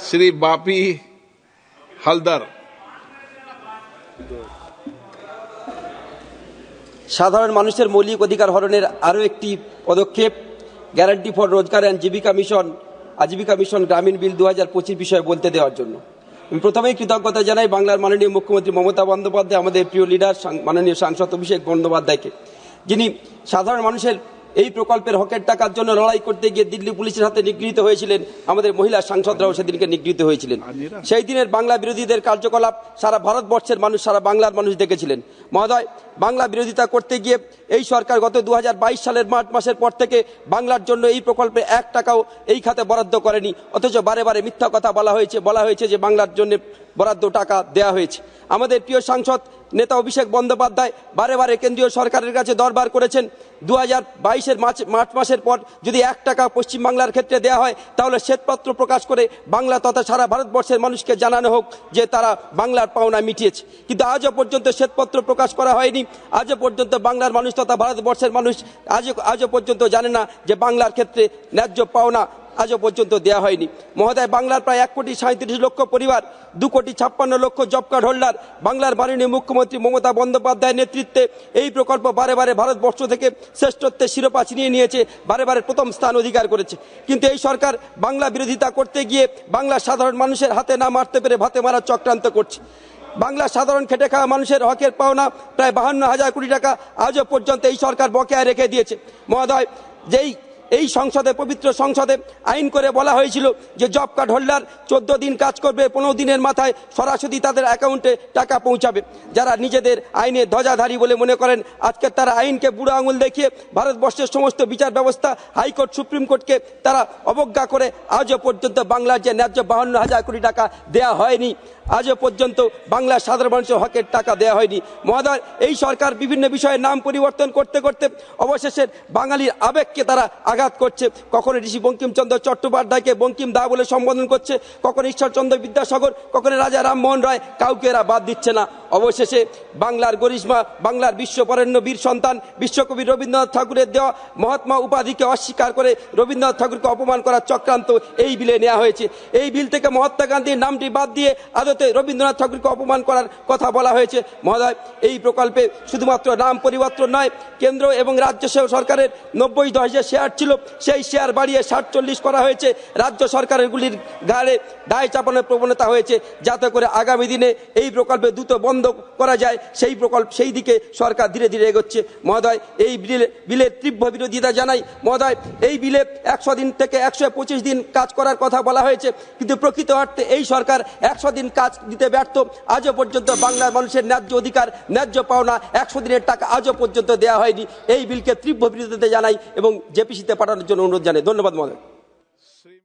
শ্রী বাপি হালদার। সাধারণ মানুষের মৌলিক অধিকার হরণের আরও একটি পদক্ষেপ গ্যারান্টি ফর রোজগার অ্যান্ড আজীবিকা মিশন গ্রামীণ বিল 2025 বিষয়ে বলতে দেওয়ার জন্য আমি প্রথমেই কৃতজ্ঞতা জানাই বাংলার মাননীয় মুখ্যমন্ত্রী মমতা বন্দ্যোপাধ্যায়, আমাদের প্রিয় লিডার মাননীয় সাংসদ অভিষেক বন্দ্যোপাধ্যায়কে, যিনি সাধারণ মানুষের এই প্রকল্পের হকের টাকার জন্য লড়াই করতে গিয়ে দিল্লি পুলিশের হাতে নিগৃহীত হয়েছিলেন। আমাদের মহিলা সাংসদরাও সেদিনকে নিগৃহীত হয়েছিলেন। সেই দিনের বাংলা বিরোধীদের কার্যকলাপ সারা ভারতবর্ষের মানুষ, সারা বাংলার মানুষ দেখেছিলেন। মহোদয়, বাংলা বিরোধিতা করতে গিয়ে এই সরকার গত 2022 সালের মার্চ মাসের পর থেকে বাংলার জন্য এই প্রকল্পে 1 টাকাও এই খাতে বরাদ্দ করেনি, অথচ বারে বারে মিথ্যা কথা বলা হয়েছে যে বাংলার জন্য বরাদ্দ টাকা দেওয়া হয়েছে। আমাদের প্রিয় সাংসদ নেতা অভিষেক বন্দ্যোপাধ্যায় বারে বারে কেন্দ্রীয় সরকারের কাছে দরবার করেছেন 2022-এর মার্চ মাসের পর যদি 1 টাকা পশ্চিমবাংলার ক্ষেত্রে দেওয়া হয় তাহলে শ্বেতপত্র প্রকাশ করে বাংলা তথা সারা ভারতবর্ষের মানুষকে জানানো হোক যে তারা বাংলার পাওনা মিটিয়েছে। কিন্তু আজও পর্যন্ত শ্বেতপত্র প্রকাশ করা হয়নি। আজও পর্যন্ত বাংলার মানুষ তথা ভারতবর্ষের মানুষ আজও পর্যন্ত জানে না যে বাংলার ক্ষেত্রে ন্যায্য পাওনা আজও পর্যন্ত দেওয়া হয়নি। মহোদয়, বাংলার প্রায় 1,37,00,000 পরিবার, 2,56,00,000 জব কার্ড হোল্ডার বাংলার মাননীয় মুখ্যমন্ত্রী মমতা বন্দ্যোপাধ্যায়ের নেতৃত্বে এই প্রকল্প বারে বারে ভারতবর্ষ থেকে শ্রেষ্ঠত্বের শিরোপা ছিনিয়ে নিয়েছে, বারে বারে প্রথম স্থান অধিকার করেছে। কিন্তু এই সরকার বাংলা বিরোধিতা করতে গিয়ে বাংলার সাধারণ মানুষের হাতে না মারতে পেরে ভাতে মারার চক্রান্ত করছে। বাংলার সাধারণ খেটে খাওয়া মানুষের হকের পাওনা প্রায় 52,000 কোটি টাকা আজও পর্যন্ত এই সরকার বকেয়া রেখে দিয়েছে। মহোদয়, এই সংসদে, পবিত্র সংসদে আইন করে বলা হয়েছিল যে জব কার্ড হোল্ডার 14 দিন কাজ করবে, 15 দিনের মাথায় সরাসরি তাদের অ্যাকাউন্টে টাকা পৌঁছাবে। যারা নিজেদের আইনে ধ্বজাধারী বলে মনে করেন, আজকে তারা আইনকে বুড়ো আঙুল দেখিয়ে ভারতবর্ষের সমস্ত বিচার ব্যবস্থা, হাইকোর্ট, সুপ্রিম কোর্টকে তারা অবজ্ঞা করে আজও পর্যন্ত বাংলার যে ন্যায্য 52,000 কোটি টাকা দেয়া হয়নি, আজও পর্যন্ত বাংলার সাধারণ মানুষের হকের টাকা দেওয়া হয়নি। মহোদয়, এই সরকার বিভিন্ন বিষয়ে নাম পরিবর্তন করতে করতে অবশেষে বাঙালির আবেগকে তারা আঘাত করছে। কখনো ঋষি বঙ্কিমচন্দ্র চট্টোপাধ্যায়কে বঙ্কিম দা বলে সম্বোধন করছে, কখনো ঈশ্বরচন্দ্র বিদ্যাসাগর, কখনো রাজা রামমোহন রায়, কাউকে এরা বাদ দিচ্ছে না। অবশেষে বাংলার গরিষ্মা, বাংলার বিশ্ববরেণ্য বীর সন্তান বিশ্বকবি রবীন্দ্রনাথ ঠাকুরের দেওয়া মহাত্মা উপাধিকে অস্বীকার করে রবীন্দ্রনাথ ঠাকুরকে অপমান করার চক্রান্ত এই বিলে নেওয়া হয়েছে। এই বিল থেকে মহাত্মা গান্ধীর নামটি বাদ দিয়ে আদতে রবীন্দ্রনাথ ঠাকুরকে অপমান করার কথা বলা হয়েছে। মহোদয়, এই প্রকল্পে শুধুমাত্র নাম পরিবর্তন নয়, কেন্দ্র এবং রাজ্য সরকারের 90-10 শেয়ার ছিল, সেই শেয়ার বাড়িয়ে 60-40 করা হয়েছে। রাজ্য সরকারগুলির ঘাড়ে দায় চাপানোর প্রবণতা হয়েছে, যাতে করে আগামী দিনে এই প্রকল্পে দ্রুত বন্ধ করা যায়। সেই দিকে সরকার ধীরে ধীরে এগোচ্ছে। মহোদয়, এই বিলের তীব্র বিরোধিতা জানাই। মহোদয়, এই বিলে 100 দিন থেকে 125 দিন কাজ করার কথা বলা হয়েছে, কিন্তু প্রকৃত অর্থে এই সরকার 100 দিন কাজ দিতে ব্যর্থ। আজও পর্যন্ত বাংলার মানুষের ন্যায্য অধিকার, ন্যায্য পাওনা 100 দিনের টাকা আজও পর্যন্ত দেওয়া হয়নি। এই বিলকে তীব্র বিরোধিতা জানাই এবং জেপিসিতে পাঠানোর জন্য অনুরোধ জানাই। ধন্যবাদ মহোদয়।